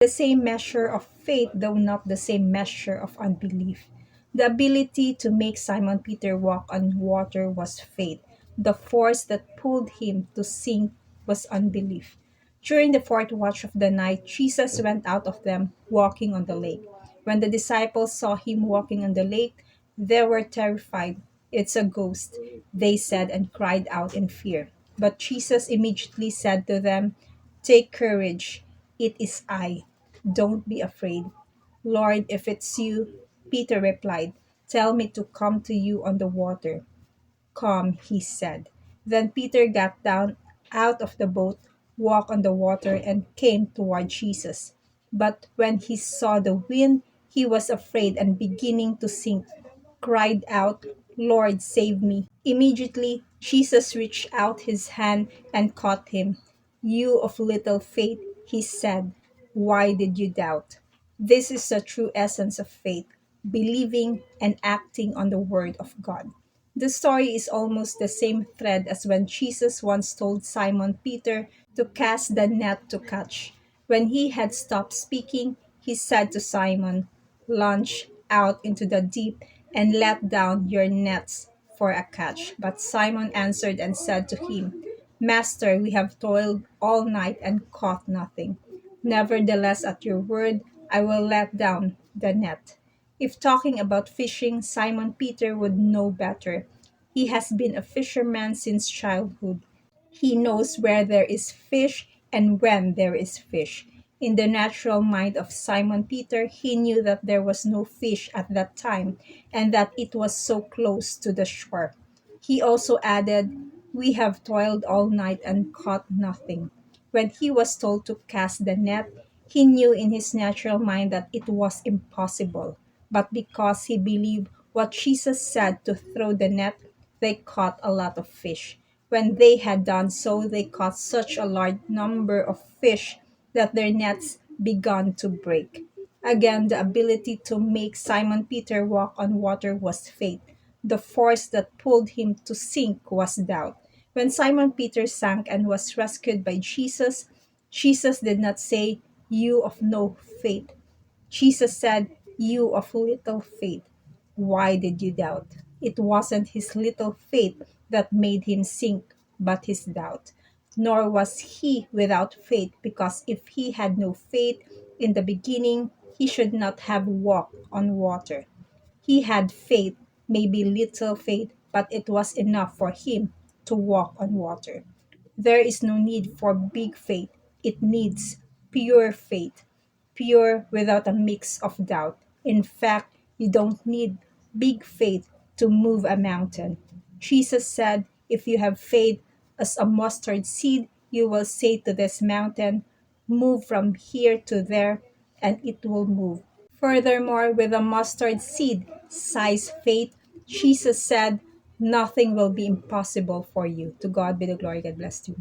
The same measure of faith, though not the same measure of unbelief. The ability to make Simon Peter walk on water was faith. The force that pulled him to sink was unbelief. During the fourth watch of the night, Jesus went out of them, walking on the lake. When the disciples saw him walking on the lake, they were terrified. "It's a ghost," they said, and cried out in fear. But Jesus immediately said to them, "Take courage, it is I. Don't be afraid." "Lord, if it's you," Peter replied, "tell me to come to you on the water." "Come," he said. Then Peter got down out of the boat, walked on the water, and came toward Jesus. But when he saw the wind, he was afraid and beginning to sink, cried out, "Lord, save me." Immediately, Jesus reached out his hand and caught him. "You of little faith," he said, "why did you doubt?" This is the true essence of faith, believing and acting on the word of God. The story is almost the same thread as when Jesus once told Simon Peter to cast the net to catch. When he had stopped speaking, he said to Simon, "Launch out into the deep and let down your nets for a catch." But Simon answered and said to him, "Master, we have toiled all night and caught nothing. Nevertheless, at your word, I will let down the net." If talking about fishing, Simon Peter would know better. He has been a fisherman since childhood. He knows where there is fish and when there is fish. In the natural mind of Simon Peter, he knew that there was no fish at that time and that it was so close to the shore. He also added, "We have toiled all night and caught nothing." When he was told to cast the net, he knew in his natural mind that it was impossible. But because he believed what Jesus said to throw the net, they caught a lot of fish. When they had done so, they caught such a large number of fish that their nets began to break. Again, the ability to make Simon Peter walk on water was faith. The force that pulled him to sink was doubt. When Simon Peter sank and was rescued by Jesus, Jesus did not say, "You of no faith." Jesus said, "You of little faith, why did you doubt?" It wasn't his little faith that made him sink, but his doubt. Nor was he without faith, because if he had no faith in the beginning, he should not have walked on water. He had faith, maybe little faith, but it was enough for him to walk on water. There is no need for big faith, it needs pure faith, pure without a mix of doubt. In fact, you don't need big faith to move a mountain. Jesus said, "If you have faith as a mustard seed, you will say to this mountain, 'Move from here to there,' and it will move." Furthermore, with a mustard seed size faith, Jesus said, "Nothing will be impossible for you." To God be the glory. God bless you.